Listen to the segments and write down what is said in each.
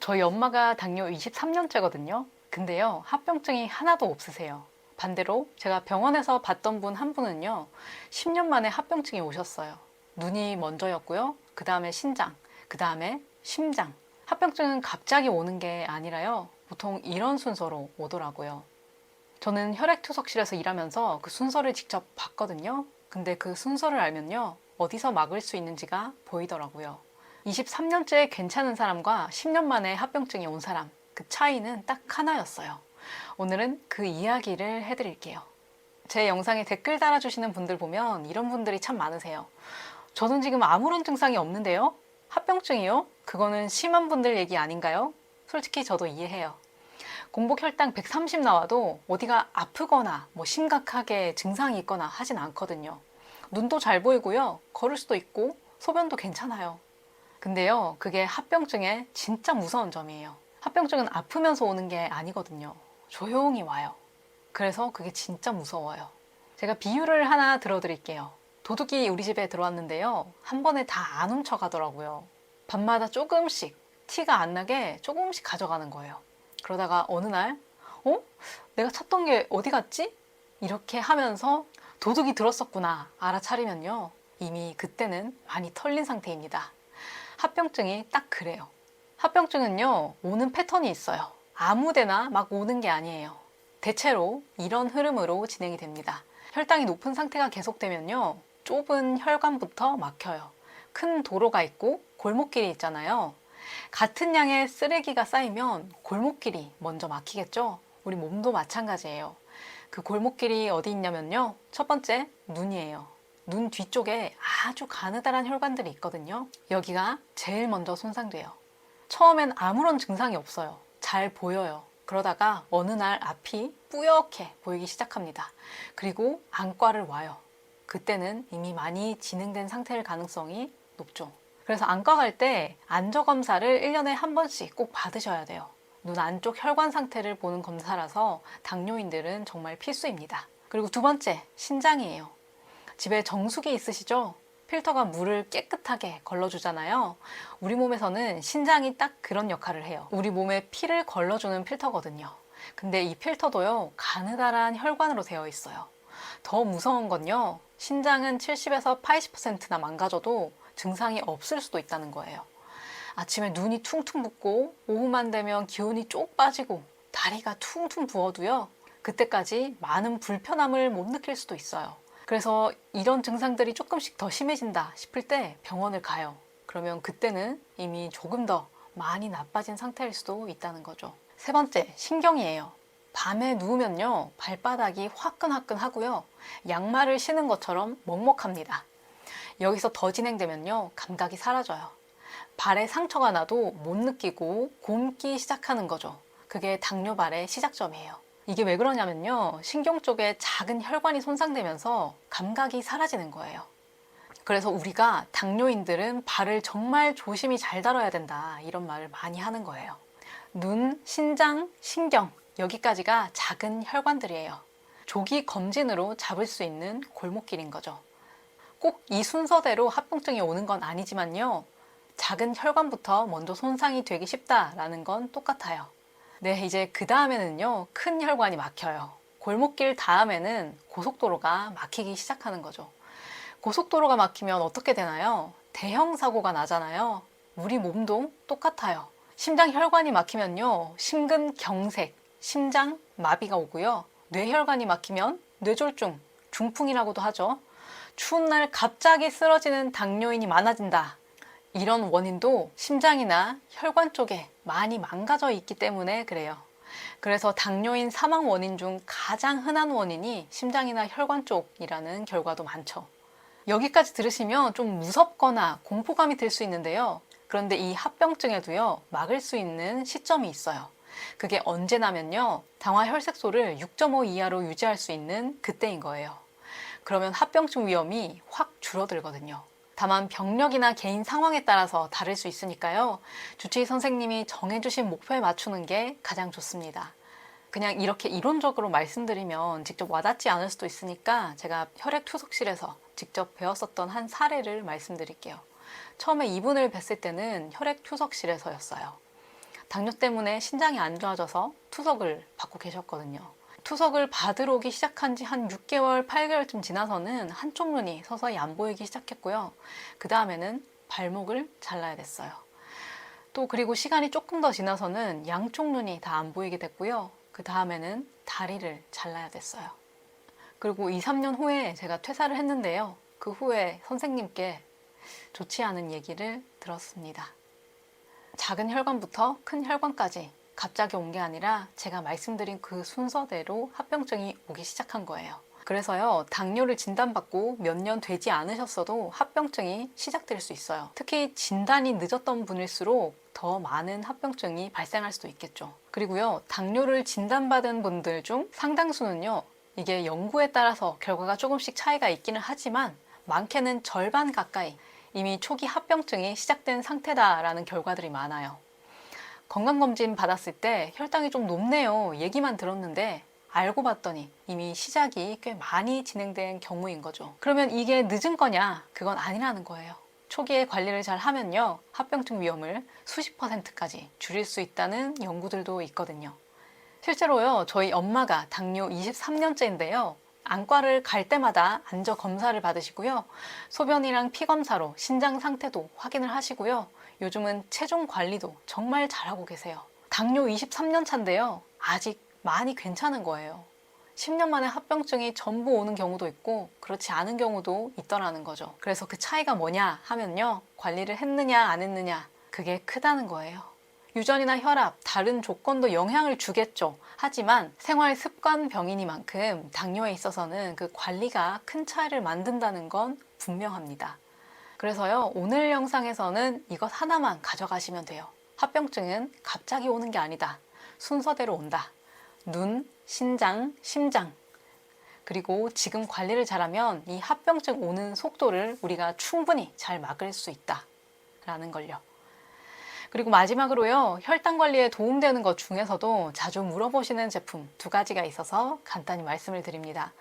저희 엄마가 당뇨 23년째거든요. 근데요, 합병증이 하나도 없으세요. 반대로 제가 병원에서 봤던 분 한 분은요, 10년 만에 합병증이 오셨어요. 눈이 먼저였고요. 그 다음에 신장, 그 다음에 심장. 합병증은 갑자기 오는 게 아니라요, 보통 이런 순서로 오더라고요. 저는 혈액투석실에서 일하면서 그 순서를 직접 봤거든요. 근데 그 순서를 알면요, 어디서 막을 수 있는지가 보이더라고요. 23년째 괜찮은 사람과 10년 만에 합병증이 온 사람, 그 차이는 딱 하나였어요. 오늘은 그 이야기를 해드릴게요. 제 영상에 댓글 달아주시는 분들 보면 이런 분들이 참 많으세요. 저는 지금 아무런 증상이 없는데요? 합병증이요? 그거는 심한 분들 얘기 아닌가요? 솔직히 저도 이해해요. 공복 혈당 130 나와도 어디가 아프거나 뭐 심각하게 증상이 있거나 하진 않거든요. 눈도 잘 보이고요. 걸을 수도 있고 소변도 괜찮아요. 근데요, 그게 합병증의 진짜 무서운 점이에요. 합병증은 아프면서 오는 게 아니거든요. 조용히 와요. 그래서 그게 진짜 무서워요. 제가 비유를 하나 들어드릴게요. 도둑이 우리 집에 들어왔는데요, 한 번에 다 안 훔쳐가더라고요. 밤마다 조금씩, 티가 안 나게 조금씩 가져가는 거예요. 그러다가 어느 날, 내가 찾던 게 어디 갔지? 이렇게 하면서 도둑이 들었었구나 알아차리면요, 이미 그때는 많이 털린 상태입니다. 합병증이 딱 그래요. 합병증은요, 오는 패턴이 있어요. 아무데나 막 오는 게 아니에요. 대체로 이런 흐름으로 진행이 됩니다. 혈당이 높은 상태가 계속되면요, 좁은 혈관부터 막혀요. 큰 도로가 있고 골목길이 있잖아요. 같은 양의 쓰레기가 쌓이면 골목길이 먼저 막히겠죠? 우리 몸도 마찬가지예요. 그 골목길이 어디 있냐면요, 첫 번째, 눈이에요. 눈 뒤쪽에 아주 가느다란 혈관들이 있거든요. 여기가 제일 먼저 손상돼요. 처음엔 아무런 증상이 없어요. 잘 보여요. 그러다가 어느 날 앞이 뿌옇게 보이기 시작합니다. 그리고 안과를 와요. 그때는 이미 많이 진행된 상태일 가능성이 높죠. 그래서 안과 갈 때 안저검사를 1년에 한 번씩 꼭 받으셔야 돼요. 눈 안쪽 혈관 상태를 보는 검사라서 당뇨인들은 정말 필수입니다. 그리고 두 번째, 신장이에요. 집에 정수기 있으시죠? 필터가 물을 깨끗하게 걸러주잖아요. 우리 몸에서는 신장이 딱 그런 역할을 해요. 우리 몸에 피를 걸러주는 필터거든요. 근데 이 필터도요, 가느다란 혈관으로 되어 있어요. 더 무서운 건요, 신장은 70에서 80%나 망가져도 증상이 없을 수도 있다는 거예요. 아침에 눈이 퉁퉁 붓고 오후만 되면 기운이 쪽 빠지고 다리가 퉁퉁 부어도요, 그때까지 많은 불편함을 못 느낄 수도 있어요. 그래서 이런 증상들이 조금씩 더 심해진다 싶을 때 병원을 가요. 그러면 그때는 이미 조금 더 많이 나빠진 상태일 수도 있다는 거죠. 세 번째, 신경이에요. 밤에 누우면요, 발바닥이 화끈화끈하고요, 양말을 신은 것처럼 먹먹합니다. 여기서 더 진행되면요, 감각이 사라져요. 발에 상처가 나도 못 느끼고 곪기 시작하는 거죠. 그게 당뇨발의 시작점이에요. 이게 왜 그러냐면요, 신경 쪽에 작은 혈관이 손상되면서 감각이 사라지는 거예요. 그래서 우리가 당뇨인들은 발을 정말 조심히 잘 다뤄야 된다, 이런 말을 많이 하는 거예요. 눈, 신장, 신경, 여기까지가 작은 혈관들이에요. 조기 검진으로 잡을 수 있는 골목길인 거죠. 꼭 이 순서대로 합병증이 오는 건 아니지만요, 작은 혈관부터 먼저 손상이 되기 쉽다라는 건 똑같아요. 네, 이제 그 다음에는요, 큰 혈관이 막혀요. 골목길 다음에는 고속도로가 막히기 시작하는 거죠. 고속도로가 막히면 어떻게 되나요? 대형 사고가 나잖아요. 우리 몸도 똑같아요. 심장 혈관이 막히면요, 심근경색, 심장 마비가 오고요. 뇌혈관이 막히면 뇌졸중, 중풍이라고도 하죠. 추운 날 갑자기 쓰러지는 당뇨인이 많아진다. 이런 원인도 심장이나 혈관 쪽에 많이 망가져 있기 때문에 그래요. 그래서 당뇨인 사망 원인 중 가장 흔한 원인이 심장이나 혈관 쪽이라는 결과도 많죠. 여기까지 들으시면 좀 무섭거나 공포감이 들 수 있는데요. 그런데 이 합병증에도요, 막을 수 있는 시점이 있어요. 그게 언제냐면요, 당화 혈색소를 6.5 이하로 유지할 수 있는 그때인 거예요. 그러면 합병증 위험이 확 줄어들거든요. 다만 병력이나 개인 상황에 따라서 다를 수 있으니까요, 주치의 선생님이 정해주신 목표에 맞추는 게 가장 좋습니다. 그냥 이렇게 이론적으로 말씀드리면 직접 와닿지 않을 수도 있으니까 제가 혈액투석실에서 직접 배웠었던 한 사례를 말씀드릴게요. 처음에 이분을 뵀을 때는 혈액투석실에서였어요. 당뇨 때문에 신장이 안 좋아져서 투석을 받고 계셨거든요. 투석을 받으러 오기 시작한 지 한 6개월, 8개월쯤 지나서는 한쪽 눈이 서서히 안 보이기 시작했고요. 그 다음에는 발목을 잘라야 됐어요. 또 그리고 시간이 조금 더 지나서는 양쪽 눈이 다 안 보이게 됐고요. 그 다음에는 다리를 잘라야 됐어요. 그리고 2, 3년 후에 제가 퇴사를 했는데요. 그 후에 선생님께 좋지 않은 얘기를 들었습니다. 작은 혈관부터 큰 혈관까지 갑자기 온 게 아니라 제가 말씀드린 그 순서대로 합병증이 오기 시작한 거예요. 그래서요, 당뇨를 진단받고 몇 년 되지 않으셨어도 합병증이 시작될 수 있어요. 특히 진단이 늦었던 분일수록 더 많은 합병증이 발생할 수도 있겠죠. 그리고요, 당뇨를 진단받은 분들 중 상당수는요, 이게 연구에 따라서 결과가 조금씩 차이가 있기는 하지만 많게는 절반 가까이 이미 초기 합병증이 시작된 상태다라는 결과들이 많아요. 건강검진 받았을 때 혈당이 좀 높네요 얘기만 들었는데 알고 봤더니 이미 시작이 꽤 많이 진행된 경우인 거죠. 그러면 이게 늦은 거냐? 그건 아니라는 거예요. 초기에 관리를 잘 하면요, 합병증 위험을 수십 %까지 줄일 수 있다는 연구들도 있거든요. 실제로요, 저희 엄마가 당뇨 23년째인데요. 안과를 갈 때마다 앉아 검사를 받으시고요. 소변이랑 피 검사로 신장 상태도 확인을 하시고요. 요즘은 체중 관리도 정말 잘하고 계세요. 당뇨 23년 차인데요. 아직 많이 괜찮은 거예요. 10년 만에 합병증이 전부 오는 경우도 있고 그렇지 않은 경우도 있더라는 거죠. 그래서 그 차이가 뭐냐 하면요, 관리를 했느냐 안 했느냐, 그게 크다는 거예요. 유전이나 혈압, 다른 조건도 영향을 주겠죠. 하지만 생활 습관 병이니만큼 당뇨에 있어서는 그 관리가 큰 차이를 만든다는 건 분명합니다. 그래서요, 오늘 영상에서는 이것 하나만 가져가시면 돼요. 합병증은 갑자기 오는 게 아니다. 순서대로 온다. 눈, 신장, 심장. 그리고 지금 관리를 잘하면 이 합병증 오는 속도를 우리가 충분히 잘 막을 수 있다 라는 걸요. 그리고 마지막으로요, 혈당 관리에 도움되는 것 중에서도 자주 물어보시는 제품 2가지가 있어서 간단히 말씀을 드립니다.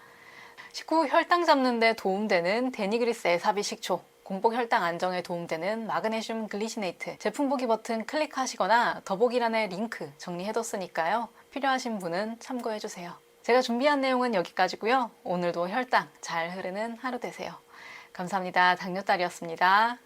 식후 혈당 잡는 데 도움되는 데니그리스 에사비 식초, 공복 혈당 안정에 도움되는 마그네슘 글리시네이트, 제품 보기 버튼 클릭하시거나 더보기란에 링크 정리해뒀으니까요. 필요하신 분은 참고해주세요. 제가 준비한 내용은 여기까지고요. 오늘도 혈당 잘 흐르는 하루 되세요. 감사합니다. 당뇨딸이었습니다.